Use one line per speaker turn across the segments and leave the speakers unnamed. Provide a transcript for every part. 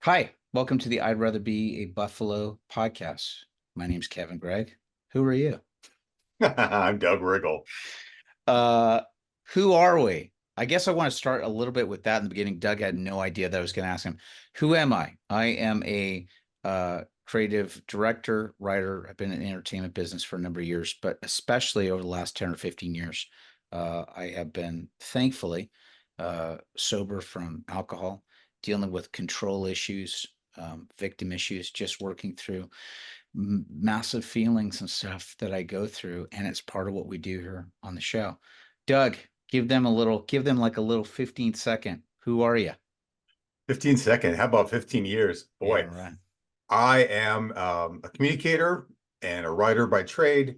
Hi, welcome to the I'd Rather Be a Buffalo podcast. My name's Kevin Gregg. Who are you?
I'm Doug Riggle.
Uh, who are we? I guess I want to start a little bit with that in the beginning. Doug had no idea that I was going to ask him. Who am I? I am a creative director, writer. I've been in the entertainment business for a number of years, but especially over the last 10 or 15 years, I have been thankfully sober from alcohol, dealing with control issues, victim issues, just working through massive feelings and stuff that I go through, and it's part of what we do here on the show. Doug, give them like a little 15-second. Who are you?
15 second. How about 15 years?
Yeah,
Boy,
right.
I am a communicator and a writer by trade.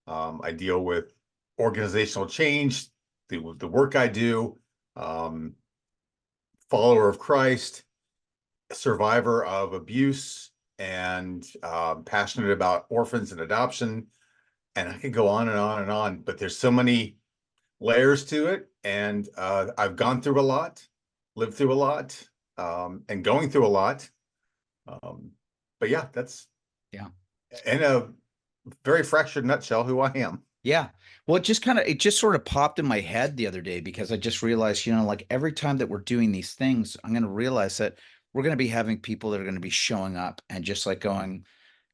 I deal with organizational change, the work I do, um, follower of Christ, survivor of abuse, and passionate about orphans and adoption. And I could go on and on and on, but there's so many layers to it. And I've gone through a lot, lived through a lot, and going through a lot. Um, but yeah, that's
Yeah.
in a very fractured nutshell who I am.
Yeah. Well, it just sort of popped in my head the other day because I just realized, like every time that we're doing these things, I'm going to realize that we're going to be having people that are going to be showing up and just like going,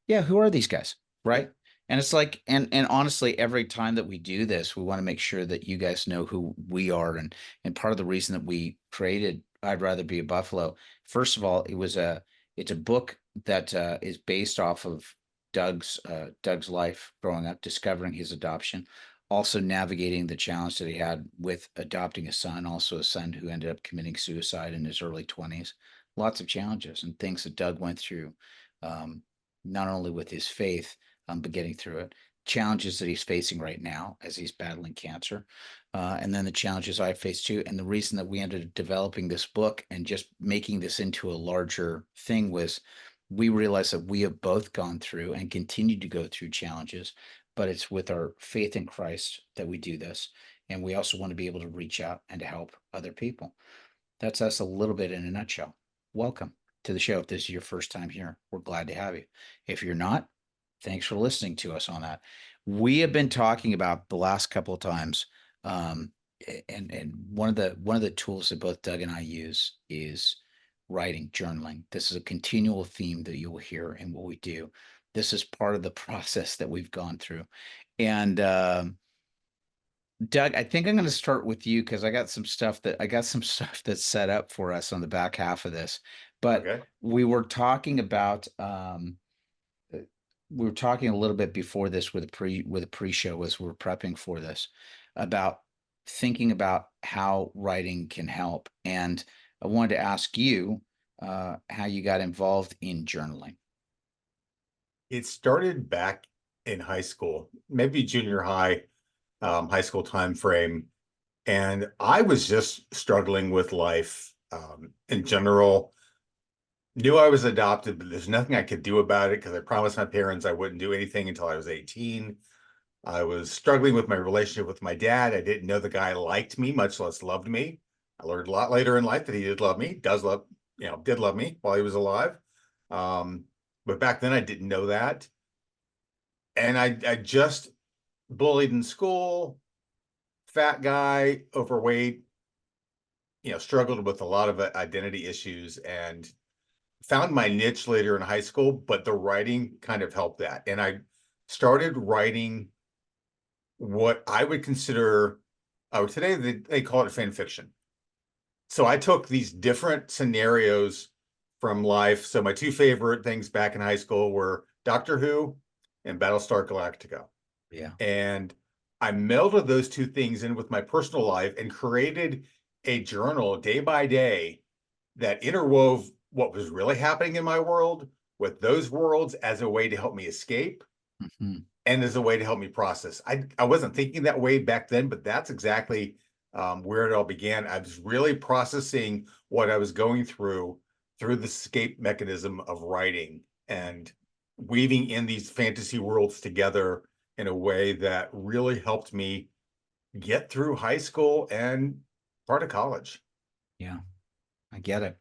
yeah, who are these guys? Right. And it's like, and honestly, every time that we do this, we want to make sure that you guys know who we are. And part of the reason that we created I'd Rather Be a Buffalo, first of all, it's a book that is based off of Doug's life growing up, discovering his adoption, also navigating the challenge that he had with adopting a son, also a son who ended up committing suicide in his early 20s. Lots of challenges and things that Doug went through. Um, not only with his faith, but getting through it. Challenges that he's facing right now as he's battling cancer, and then the challenges I face too. And the reason that we ended up developing this book and just making this into a larger thing was we realized that we have both gone through and continue to go through challenges, but it's with our faith in Christ that we do this. And we also want to be able to reach out and to help other people. That's us a little bit in a nutshell. Welcome to the show. If this is your first time here, we're glad to have you. If you're not, thanks for listening to us on that. We have been talking about the last couple of times, um, and one of the tools that both Doug and I use is writing, journaling. This is a continual theme that you will hear in what we do. This is part of the process that we've gone through, and Doug, I think I'm going to start with you because I got some stuff that's set up for us on the back half of this. But
Okay.
we were talking about uh, we were talking a little bit before this with a pre-show as we are prepping for this about thinking about how writing can help. And I wanted to ask you how you got involved in journaling.
It started back in high school, maybe junior high, high school time frame. And I was just struggling with life in general. Knew I was adopted, but there's nothing I could do about it because I promised my parents I wouldn't do anything until I was 18. I was struggling with my relationship with my dad. I didn't know the guy liked me, much less loved me. I learned a lot later in life that he did love me, does love, did love me while he was alive. Um, but back then I didn't know that. And I just bullied in school, fat guy, overweight, struggled with a lot of identity issues and found my niche later in high school, but the writing kind of helped that. And I started writing what I would consider, today they call it fan fiction. So I took these different scenarios from life. So my two favorite things back in high school were Doctor Who and Battlestar Galactica.
Yeah.
And I melded those two things in with my personal life and created a journal day by day that interwove what was really happening in my world with those worlds as a way to help me escape
Mhm.
and as a way to help me process. I wasn't thinking that way back then, but that's exactly where it all began. I was really processing what I was going through the escape mechanism of writing and weaving in these fantasy worlds together in a way that really helped me get through high school and part of college.
Yeah. I get it.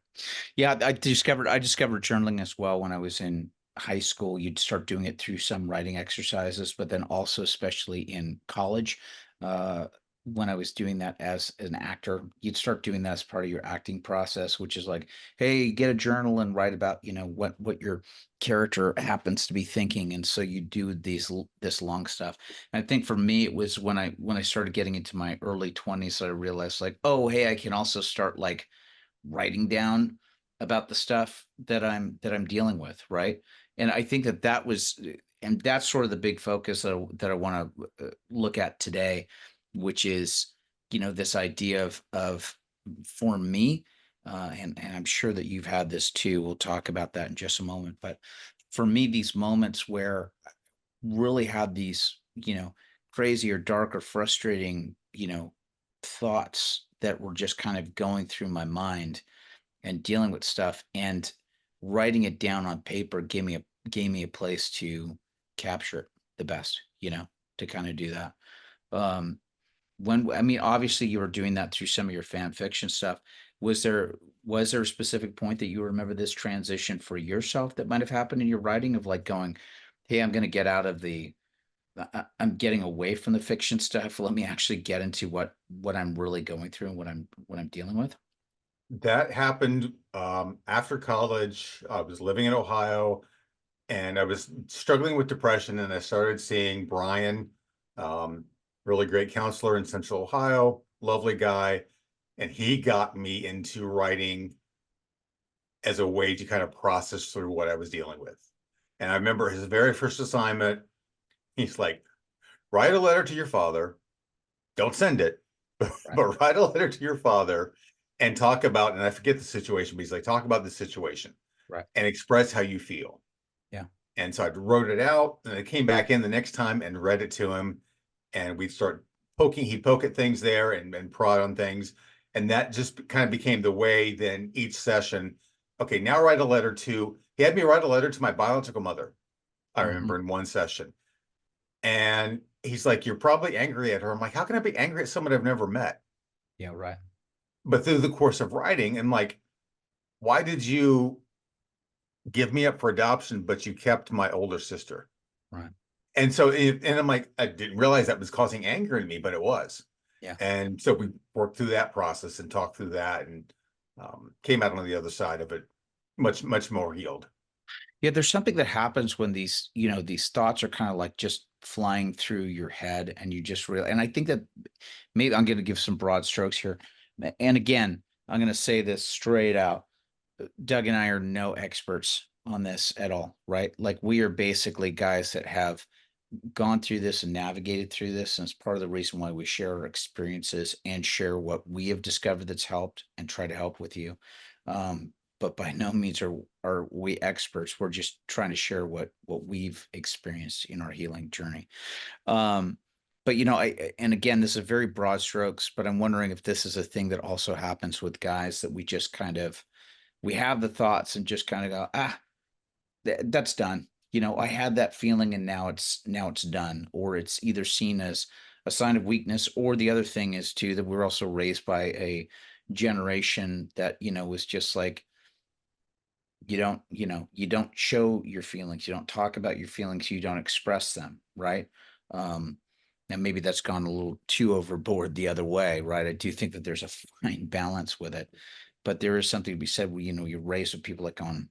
Yeah, I discovered journaling as well when I was in high school. You'd start doing it through some writing exercises, but then also especially in college, uh, when I was doing that as an actor, you'd start doing that as part of your acting process, which is like, hey, get a journal and write about, what your character happens to be thinking. And so you do this long stuff. And I think for me, it was when I started getting into my early 20s that I realized like, oh, hey, I can also start like writing down about the stuff that I'm dealing with, right? And I think that was, and that's sort of the big focus that I want to look at today, which is, this idea of for me, and I'm sure that you've had this too. We'll talk about that in just a moment. But for me, these moments where I really had these, crazy or dark or frustrating, thoughts that were just kind of going through my mind and dealing with stuff, and writing it down on paper gave me a place to capture it the best, to kind of do that. Um, when I mean, obviously you were doing that through some of your fan fiction stuff. Was there was there a specific point that you remember this transition for yourself that might have happened in your writing of like going, "Hey, I'm going to get out of I'm getting away from the fiction stuff. Let me actually get into what I'm really going through and what I'm dealing with."
That happened after college. I was living in Ohio and I was struggling with depression, and I started seeing Brian, um, really great counselor in Central Ohio, lovely guy, and he got me into writing as a way to kind of process through what I was dealing with. And I remember his very first assignment, he's like, write a letter to your father, don't send it,
Right.
but write a letter to your father and talk about, and I forget the situation, but he's like, talk about the situation
Right.
and express how you feel.
Yeah.
And so I wrote it out, and I came back in the next time and read it to him. And we'd start he'd poke at things there and prod on things. And that just kind of became the way then each session. Okay, now write a letter to, he had me write a letter to my biological mother, I
Mhm.
remember in one session. And he's like, you're probably angry at her. I'm like, how can I be angry at someone I've never met?
Yeah, right.
But through the course of writing, and like, why did you give me up for adoption, but you kept my older sister?
Right.
And so, and I'm like, I didn't realize that was causing anger in me, but it was.
Yeah.
And so we worked through that process and talked through that, and came out on the other side of it much, much more healed.
Yeah, there's something that happens when these thoughts are kind of like just flying through your head and you just real and I think that maybe I'm going to give some broad strokes here. And again, I'm going to say this straight out. Doug and I are no experts on this at all, right? Like we are basically guys that have gone through this and navigated through this, and it's part of the reason why we share our experiences and share what we have discovered that's helped and try to help with you. But by no means are we experts. We're just trying to share what we've experienced in our healing journey. Um, but and again, this is very broad strokes, but I'm wondering if this is a thing that also happens with guys that we just kind of we have the thoughts and just kind of go, that's done. I had that feeling and now it's done, or it's either seen as a sign of weakness, or the other thing is too that we're also raised by a generation that, was just like you don't show your feelings, you don't talk about your feelings, you don't express them, right? Um and maybe that's gone a little too overboard the other way, right? I do think that there's a fine balance with it, but there is something to be said where you're raised with people like going,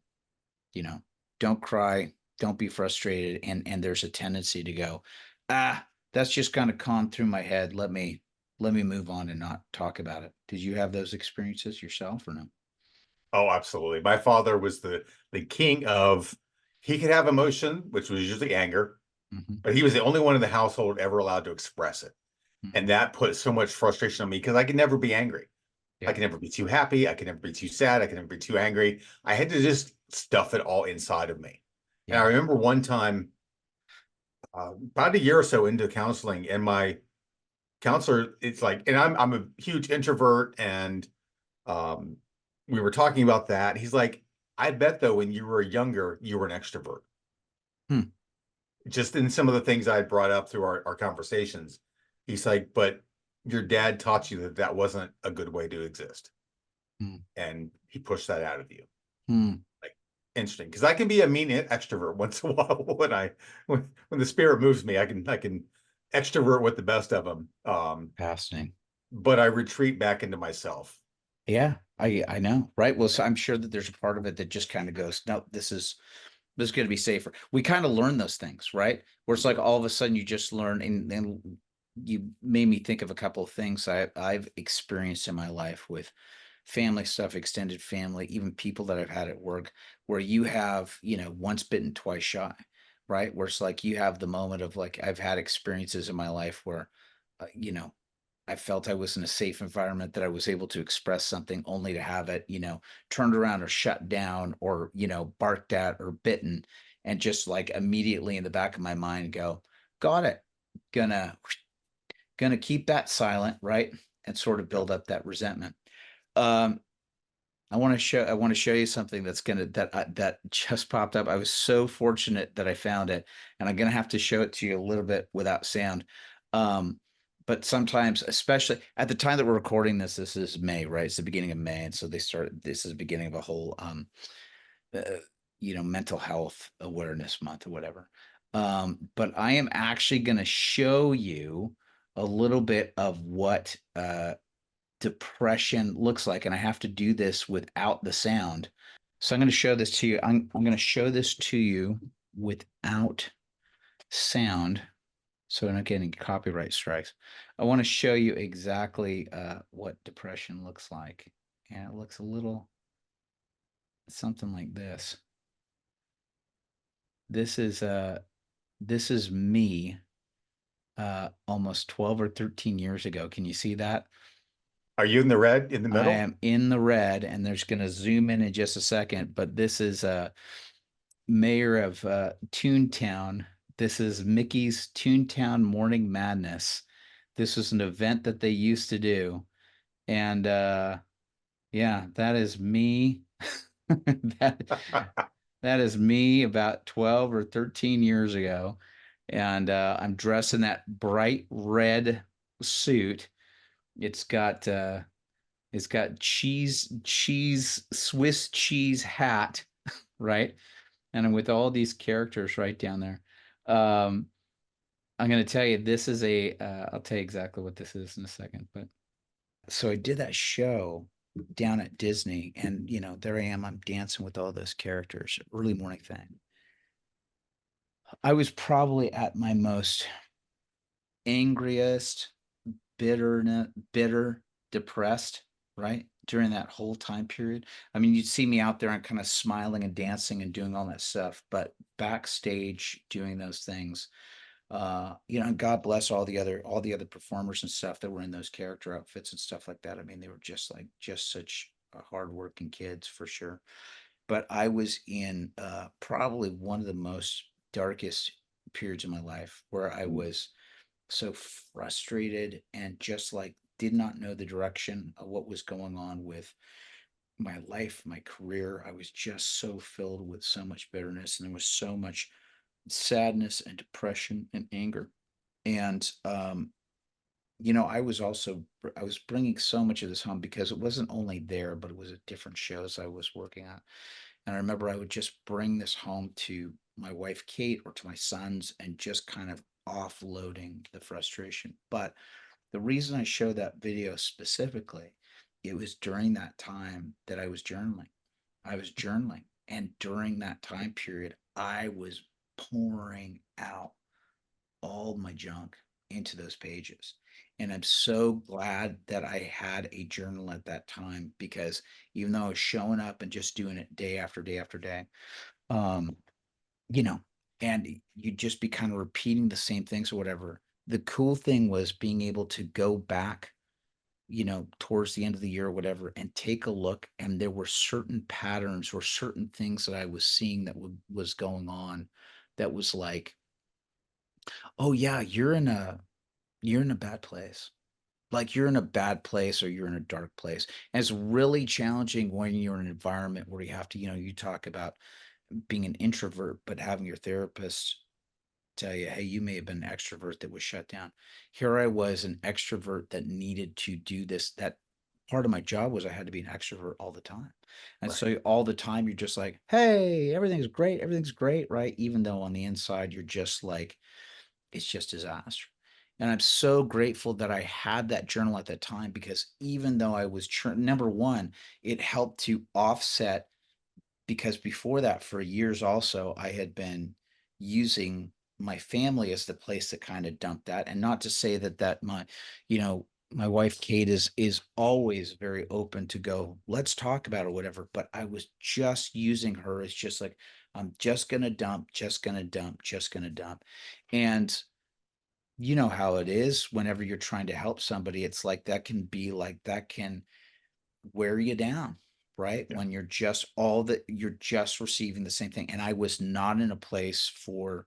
you know, don't cry, don't be frustrated, and there's a tendency to go, that's just kind of gone through my head. Let me move on and not talk about it. Did you have those experiences yourself or no?
Oh, absolutely. My father was the king of, he could have emotion, which was usually anger,
Hmm.
but he was the only one in the household ever allowed to express it. And
Hmm.
that put so much frustration on me because I could never be angry. I
Yeah.
could never be too happy. I could never be too sad. I could never be too angry. I had to just stuff it all inside of me. And I
Yeah.
remember one time, about a year or so into counseling, and my counselor, it's like, and I'm a huge introvert, and um, we were talking about that. He's like, I bet though, when you were younger, you were an extrovert.
Hmm.
Just in some of the things I had brought up through our conversations, he's like, but your dad taught you that that wasn't a good way to exist.
Hmm.
And he pushed that out of you.
Hmm.
Like, interesting, because I can be a mean extrovert once in a while when the spirit moves me. I can extrovert with the best of them.
Fascinating.
But I retreat back into myself.
Yeah, I know, right? Well, so I'm sure that there's a part of it that just kind of goes, no, this is going to be safer. We kind of learn those things, right? Where it's like all of a sudden you just learn, and you made me think of a couple of things I've experienced in my life with family stuff, extended family, even people that I've had at work, where you have, once bitten, twice shy, right? Where it's like you have the moment of like, I've had experiences in my life where, I felt I was in a safe environment that I was able to express something only to have it, turned around or shut down or, barked at or bitten. And just like immediately in the back of my mind go, got it. Gonna keep that silent, right? And sort of
Yeah.
build up that resentment. Um, I want to show you something that just popped up. I was so fortunate that I found it, and I'm gonna have to show it to you a little bit without sound. Um, but sometimes, especially at the time that we're recording this, this is May, right? It's the beginning of May, and so this is the beginning of a whole uh, mental health awareness month or whatever. But I am actually gonna show you a little bit of what depression looks like, and I have to do this without the sound. So I'm going to show this to you. I'm going to show this to you without sound, so I'm not getting copyright strikes. I want to show you exactly what depression looks like, and it looks a little something like this. This is this is me almost 12 or 13 years ago. Can you see that?
Are you in the red in the
I
middle?
am in the red, and there's going to zoom in just a second, but this is mayor of Toontown. This is Mickey's Toontown Morning Madness. This was an event that they used to do. And yeah, that is me. that that is me about 12 or 13 years ago. And I'm dressed in that bright red suit. It's got cheese, Swiss cheese hat, right? And I'm with all these characters right down there. Um, I'm going to tell you, this is I'll tell you exactly what this is in a second. But so I did that show down at Disney, and there I am, I'm dancing with all those characters, early morning thing. I was probably at my most angriest, bitter, depressed, right? During that whole time period. I mean, you'd see me out there and kind of smiling and dancing and doing all that stuff, but backstage doing those things, and God bless all the other performers and stuff that were in those character outfits and stuff like that. I mean, they were just such hardworking kids for sure. But I was in probably one of the most darkest periods of my life where I was so frustrated and just like did not know the direction of what was going on with my life, my career. I was just so filled with so much bitterness, and there was so much sadness and depression and anger. And I was bringing so much of this home because it wasn't only there, but it was at different shows I was working at. And I remember I would just bring this home to my wife Kate or to my sons and just kind of offloading the frustration. But the reason I show that video specifically, it was during that time that I was journaling. I was journaling. And during that time period, I was pouring out all my junk into those pages. And I'm so glad that I had a journal at that time, because even though I was showing up and just doing it day after day after day, um, you know, and you'd just be kind of repeating the same things or whatever. The cool thing was being able to go back, towards the end of the year or whatever, and take a look. And there were certain patterns or certain things that I was seeing that was going on that was like, oh yeah, you're in a bad place. Like you're in a bad place or you're in a dark place. And it's really challenging when you're in an environment where you have to, you talk about being an introvert, but having your therapist tell you, hey, you may have been an extrovert that was shut down. Here I was, an extrovert that needed to do this, that part of my job was I had to be an extrovert all the time. And
Right.
so all the time you're just like, hey, everything's great, right? Even though on the inside you're just like, it's just disaster. And I'm so grateful that I had that journal at that time because even though I was number one, it helped to offset because before that, for years also, I had been using my family as the place that kind of dumped that. And not to say that my, you know, my wife Kate is always very open to go, let's talk about it or whatever. But I was just using her as just like, I'm just gonna dump, just gonna dump, just gonna dump. And you know how it is whenever you're trying to help somebody, it's like that can be like that can wear you down, right?
Yeah.
When you're just all that you're just receiving the same thing. And I was not in a place for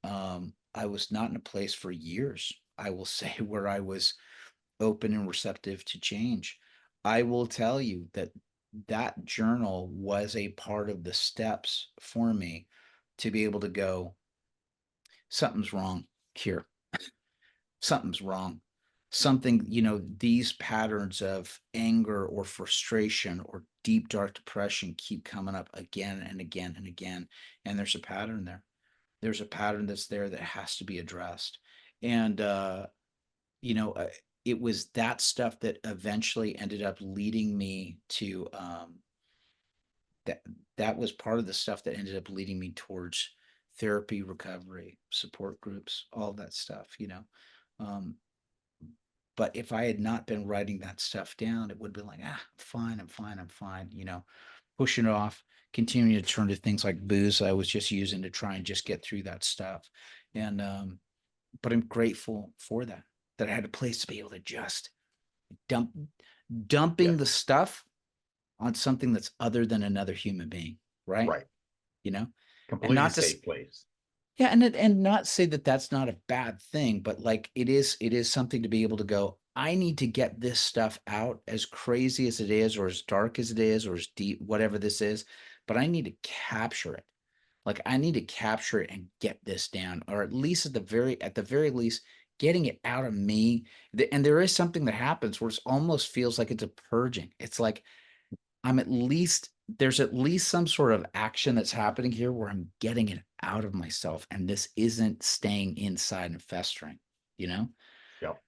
I was not in a place for years, I will say, where I was open and receptive to change. I will tell you that that journal was a part of the steps for me to be able to go, something's wrong here. Something's wrong. Something, these patterns of anger or frustration or deep, dark depression keep coming up again and again and again. And there's a pattern there. There's a pattern that's there that has to be addressed. And, you know, uh, it was that stuff that eventually ended up leading me to that. That was part of the stuff that ended up leading me towards therapy, recovery, support groups, all that stuff. Um, But if I had not been writing that stuff down, it would be like, I'm fine, I'm fine, I'm fine, pushing it off, continuing to turn to things like booze I was just using to try and just get through that stuff. And but I'm grateful for that, that I had a place to be able to just dump dumping the
Yes.
stuff on something that's other than another human being, right?
Right.
You know, and
Completely
not to
safe place.
yeah, and not say that that's not a bad thing, but like it is something to be able to go, I need to get this stuff out as crazy as it is, or as dark as it is, or as deep, whatever this is, but I need to capture it. Like I need to capture it and get this down, or at least at the very least, getting it out of me. And there is something that happens where it almost feels like it's a purging. It's like I'm at least there's at least some sort of action that's happening here where I'm getting it out of myself and this isn't staying inside and festering, you know?
Yep.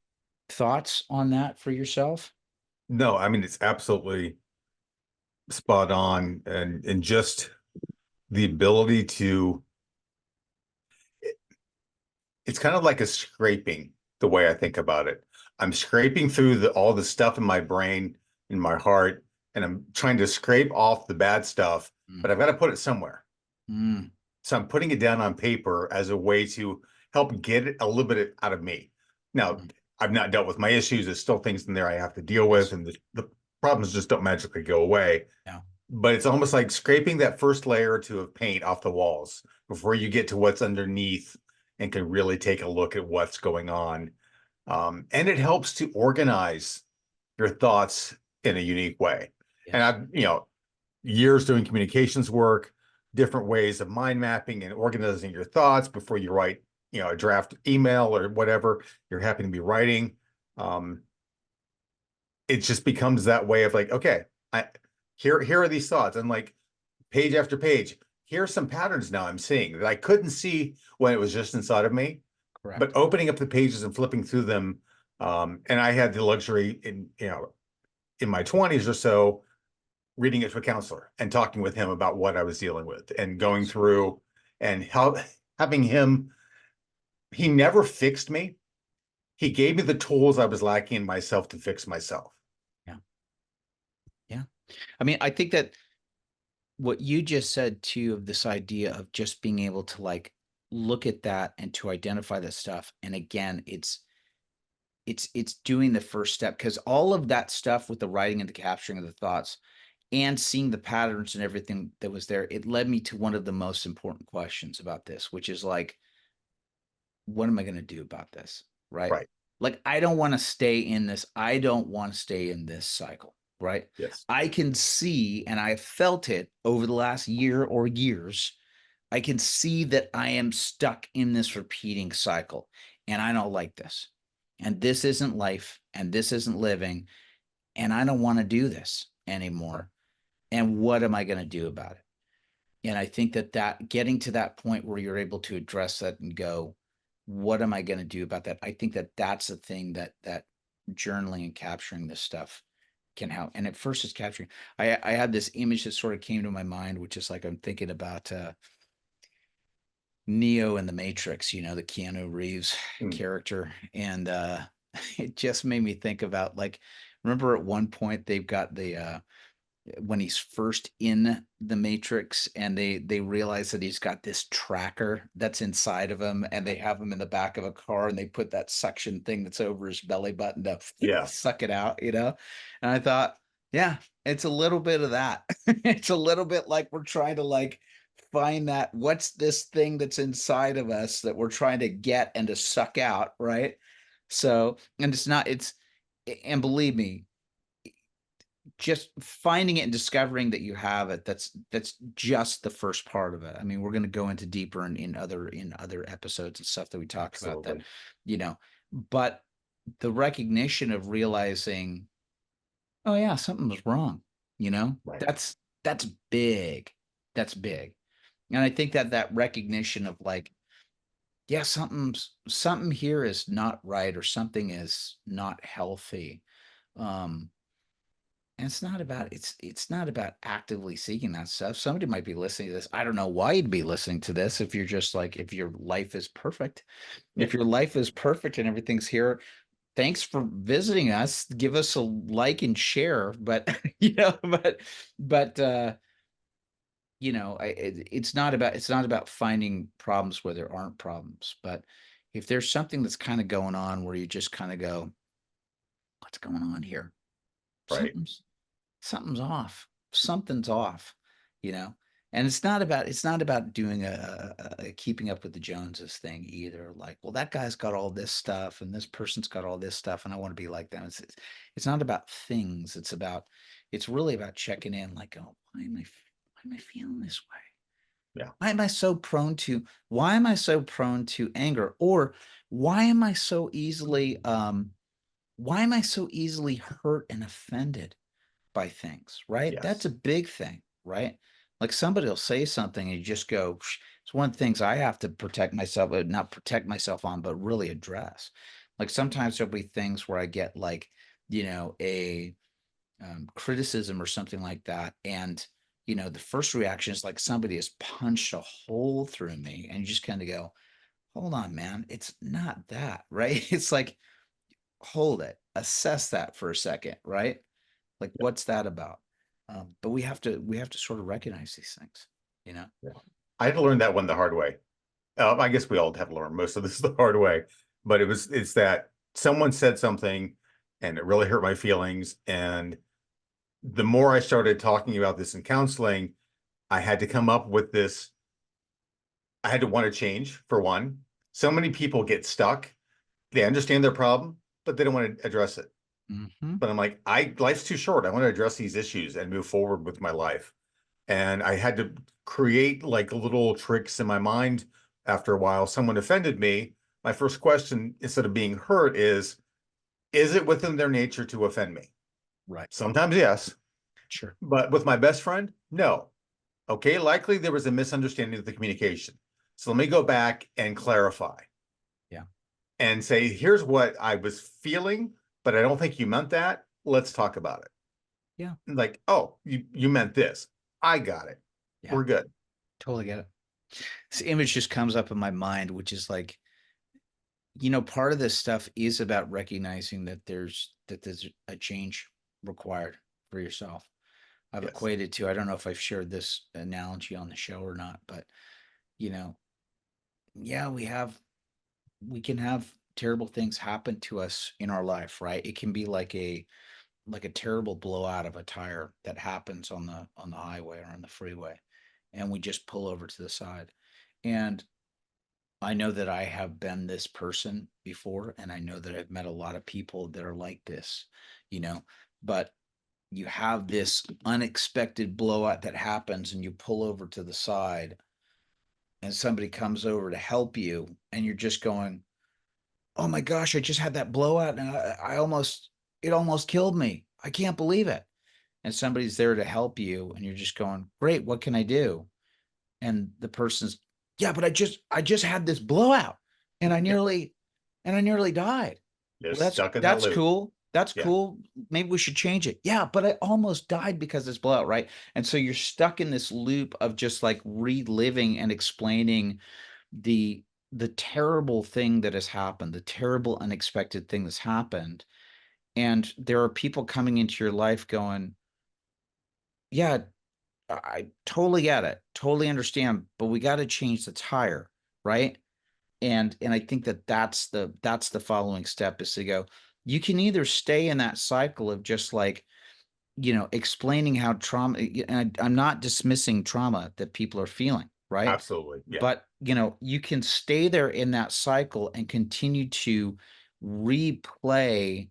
Thoughts on that for yourself?
No, I mean it's absolutely spot on, and just the ability to it's kind of like a scraping the way I think about it. I'm scraping through all the stuff in my brain, in my heart, and I'm trying to scrape off the bad stuff,
Mm,
but I've got to put it somewhere.
mm,
So I'm putting it down on paper as a way to help get it a little bit out of me. Now,
mm.
I've not dealt with my issues. There's still things in there I have to deal with,
Yes.
and the problems just don't magically go away.
Yeah.
But it's almost like scraping that first layer or two of paint off the walls before you get to what's underneath and can really take a look at what's going on. And it helps to organize your thoughts in a unique way. And
Yes.
years doing communications work, different ways of mind mapping and organizing your thoughts before you write, a draft email or whatever you're happy to be writing. Um, it just becomes that way of like, okay, I here are these thoughts, and like page after page, here are some patterns now I'm seeing that I couldn't see when it was just inside of me. But
Correct.
opening up the pages and flipping through them, and I had the luxury in my 20s or so reading it to a counselor and talking with him about what I was dealing with and going
Yes.
through and how having him, he never fixed me. He gave me the tools I was lacking in myself to fix myself.
Yeah. Yeah. I mean, I think that what you just said too, of this idea of just being able to like look at that and to identify that stuff. And again, it's doing the first step because all of that stuff with the writing and the capturing of the thoughts and seeing the patterns and everything that was there, it led me to one of the most important questions about this, which is like, what am I going to do about this? Right?
Right.
Like, I don't want to stay in this. I don't want to stay in this cycle. Right?
Yes.
I can see, and I felt it over the last year or years. I can see that I am stuck in this repeating cycle, and I don't like this. And this isn't life, and this isn't living. and I don't want to do this anymore. And what am I going to do about it? And I think that getting to that point where you're able to address that and go, what am I going to do about that? I think that that's the thing that journaling and capturing this stuff can help. And at first, it's capturing. I had this image that sort of came to my mind, which is like I'm thinking about Neo in the Matrix, the Keanu Reeves
Mm,
character, and it just made me think about, like, remember at one point they've got the when he's first in the Matrix and they realize that he's got this tracker that's inside of him, and they have him in the back of a car, and they put that suction thing that's over his belly button to
yeah,
suck it out. And I thought, yeah, it's a little bit of that. It's a little bit like we're trying to, like, find that, what's this thing that's inside of us that we're trying to get and to suck out, right? So, and it's not, it's, and believe me, just finding it and discovering that you have it, that's just the first part of it. I mean, we're going to go into deeper in other episodes and stuff that we talk about that,
absolutely.
you know, but the recognition of realizing, oh yeah, something was wrong,
Right.
that's big. That's big. And I think that recognition of, like, yeah, something here is not right, or something is not healthy. Um, And it's not about actively seeking that stuff. Somebody might be listening to this. I don't know why you'd be listening to this if you're just like, if your life is perfect.
Yeah,
If your life is perfect and everything's here, thanks for visiting us. Give us a like and share. But but it's not about finding problems where there aren't problems. But if there's something that's kind of going on where you just kind of go, what's going on here?
right.
Something's off. Something's off, you know. And it's not about doing a keeping up with the Joneses thing either. Like, well, that guy's got all this stuff, and this person's got all this stuff, and I want to be like them. It's not about things. It's really about checking in. Like, oh, why am I feeling this way?
Yeah,
Why am I so prone to? Why am I so prone to anger? Or why am I so easily? Why am I so easily hurt and offended by things, right? That's
yes,
a big thing, right? Like, somebody will say something and you just go, it's one of the things I have to protect myself, not protect myself on, but really address. Like, sometimes there'll be things where I get, like, a criticism or something like that. And, the first reaction is like somebody has punched a hole through me. And you just kind of go, hold on, man. It's not that, right? It's like, hold it, assess that for a second, right? Like, what's that about? But we have to sort of recognize these things, you know?
yeah. I had to learn that one the hard way. I guess we all have to learn most of this the hard way, but it's that someone said something and it really hurt my feelings. And the more I started talking about this in counseling, I had to come up with this. I had to want to change, for one. So many people get stuck. They understand their problem, but they don't want to address it.
Hmm.
But I'm like, life's too short. I want to address these issues and move forward with my life. And I had to create like little tricks in my mind. After a while, someone offended me. My first question, instead of being hurt, is it within their nature to offend me?
Right.
Sometimes yes,
Sure.
but with my best friend, no. Okay, likely there was a misunderstanding of the communication. So let me go back and clarify
Yeah.
and say, here's what I was feeling, but I don't think you meant that. Let's talk about it.
Yeah.
Like, oh, you meant this. I got it.
Yeah.
We're good.
Totally get it. This image just comes up in my mind, which is like, part of this stuff is about recognizing that there's a change required for yourself. I've
Yes.
equated to, I don't know if I've shared this analogy on the show or not, but you know, yeah, we can have terrible things happen to us in our life, right? It can be like a terrible blowout of a tire that happens on the highway or on the freeway, and we just pull over to the side. And I know that I have been this person before, and I know that I've met a lot of people that are like this, you know, but you have this unexpected blowout that happens, and you pull over to the side, and somebody comes over to help you, and you're just going, oh my gosh, I just had that blowout, and it almost killed me. I can't believe it. And somebody's there to help you, and you're just going, great, what can I do? And the person's, yeah, but I just had this blowout and I nearly died.
They're
Well, that's
stuck in that
that's
loop.
cool. That's
Yeah,
cool. Maybe we should change it. Yeah, but I almost died because of this blowout, right? And so you're stuck in this loop of just like reliving and explaining the the terrible thing that has happened, the terrible unexpected thing that's happened. And there are people coming into your life going, yeah, I totally get it, totally understand, but we got to change the tire, right? And I think that that's the following step is to go. You can either stay in that cycle of just like explaining how trauma. And I'm not dismissing trauma that people are feeling, right?
absolutely. Yeah,
But you can stay there in that cycle and continue to replay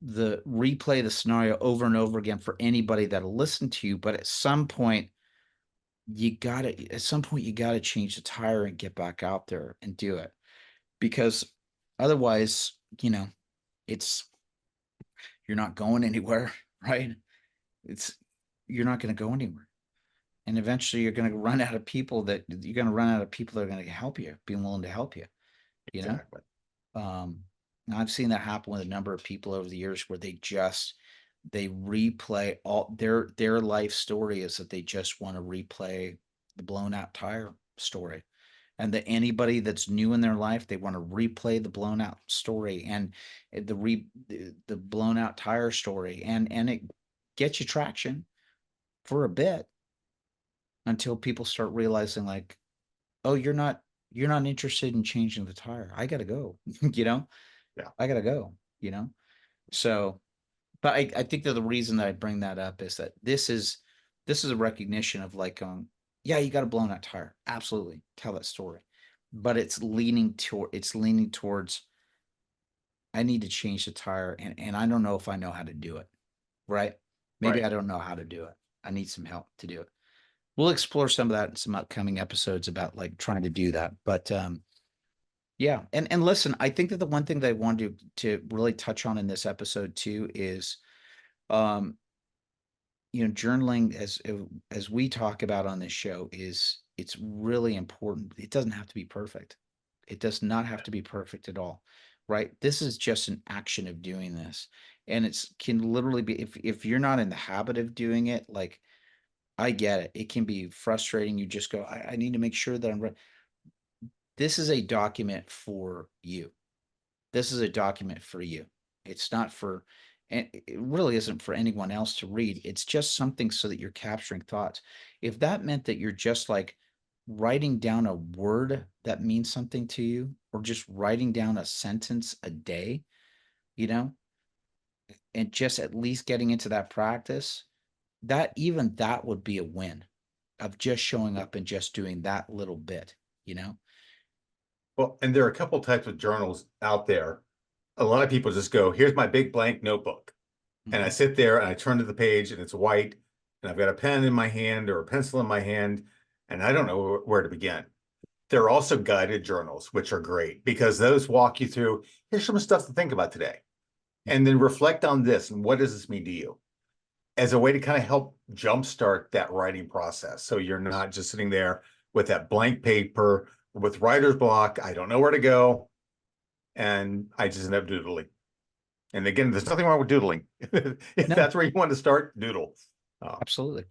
replay the scenario over and over again for anybody that'll listen to you. But at some point you gotta change the tire and get back out there and do it. Because otherwise, it's you're not going anywhere, right? It's You're not gonna go anywhere. And eventually you're gonna run out of people that are gonna help you, being willing to help you, you know?
exactly.
Um, I've seen that happen with a number of people over the years where they replay all their life story is that they just want to replay the blown out tire story. And that anybody that's new in their life, they want to replay the blown out story and the blown out tire story. And it gets you traction for a bit until people start realizing like, oh, you're not interested in changing the tire. I gotta go, you know,
Yeah,
I gotta go, you know. So but I think that the reason that I bring that up is that this is a recognition of like yeah, you got a blown out tire. Absolutely. Tell that story. But it's leaning towards I need to change the tire and I don't know if I know how to do it. Right? Maybe
right.
I don't know how to do it. I need some help to do it. We'll explore some of that in some upcoming episodes about like trying to do that. But yeah, and listen, I think that the one thing that I wanted to really touch on in this episode too is um journaling as we talk about on this show is it's really important. It doesn't have to be perfect. It does not have to be perfect at all, right? This is just an action of doing this. And it's can literally be if you're not in the habit of doing it, like I get it. It can be frustrating. You just go, I need to make sure that I'm right. This is a document for you. This is a document for you. It's not for, and it really isn't for anyone else to read. It's just something so that you're capturing thoughts. If that meant that you're just like writing down a word that means something to you, or just writing down a sentence a day, you know, and just at least getting into that practice, that would be a win of just showing up and just doing that little bit, you know?
Well, and there are a couple types of journals out there. A lot of people just go, here's my big blank notebook. And I
Mhm.
sit there and I turn to the page and it's white and I've got a pen in my hand or a pencil in my hand and I don't know where to begin. There are also guided journals, which are great because those walk you through, here's some stuff to think about today. And then reflect on this and what does this mean to you as a way to kind of help jumpstart that writing process. So you're not just sitting there with that blank paper with writer's block. I don't know where to go. And I just end up doodling. And again, there's nothing wrong with doodling. If
No,
that's where you want to start, doodle. Um,
absolutely.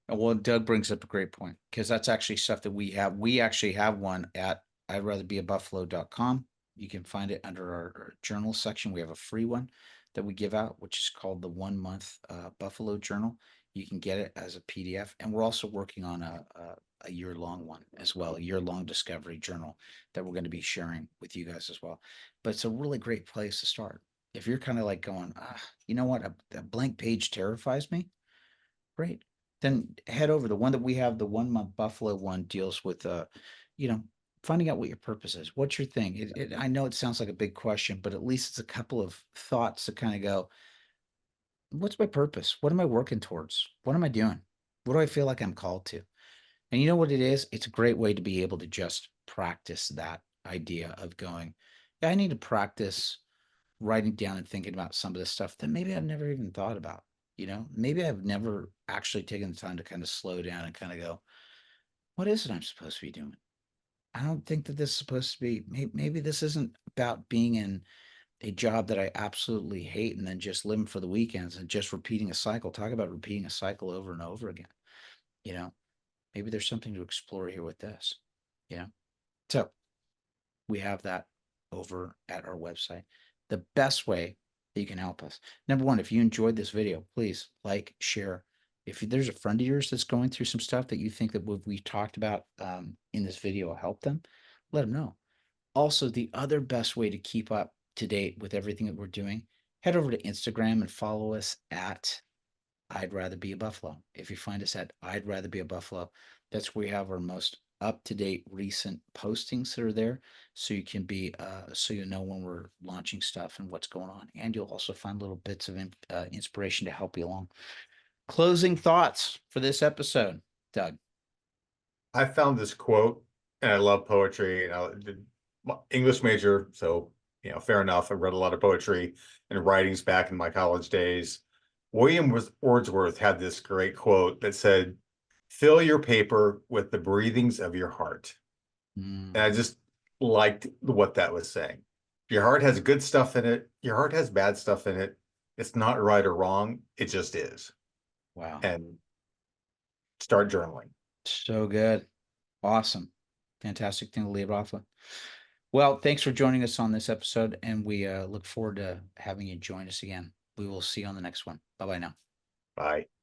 Well, Doug brings up a great point because that's actually stuff that we have. We actually have one at I'd rather be a buffalo.com. You can find it under our journal section. We have a free one that we give out, which is called the 1 month Buffalo Journal. You can get it as a PDF. And we're also working on a year long one as well, a year long discovery journal that we're going to be sharing with you guys as well. But it's a really great place to start. If you're kind of like going, you know what, a blank page terrifies me, great. Then head over the one that we have, the 1 month Buffalo one deals with you know, finding out what your purpose is. What's your thing? I know it sounds like a big question, but at least it's a couple of thoughts to kind of go, what's my purpose? What am I working towards? What am I doing? What do I feel like I'm called to? And you know what it is? It's a great way to be able to just practice that idea of going, yeah, I need to practice writing down and thinking about some of this stuff that maybe I've never even thought about. Maybe I've never actually taken the time to kind of slow down and kind of go, what is it I'm supposed to be doing? I don't think that this is supposed to be, maybe this isn't about being in a job that I absolutely hate and then just living for the weekends and just repeating a cycle. Talk about repeating a cycle over and over again. You know, maybe there's something to explore here with this. You know, so we have that over at our website. The best way that you can help us. Number one, if you enjoyed this video, please like, share. If there's a friend of yours that's going through some stuff that you think that what we talked about in this video will help them, let them know. Also, the other best way to keep up to date with everything that we're doing, head over to Instagram and follow us at I'd Rather Be a Buffalo. If you find us at I'd Rather Be a Buffalo, that's where we have our most up-to-date recent postings that are there. So you can be, so you know when we're launching stuff and what's going on. And you'll also find little bits of inspiration to help you along. Closing thoughts for this episode, Doug.
I found this quote, and I love poetry, and I did English major, so fair enough. I read a lot of poetry and writings back in my college days. William Wordsworth had this great quote that said, "Fill your paper with the breathings of your heart." And I
Mm,
just liked what that was saying. Your heart has good stuff in it. Your heart has bad stuff in it. It's not right or wrong. It just is.
wow.
And start journaling.
So good. Awesome. Fantastic thing to leave off with. Well, thanks for joining us on this episode, and we look forward to having you join us again. We will see you on the next one. Bye bye now.
Bye.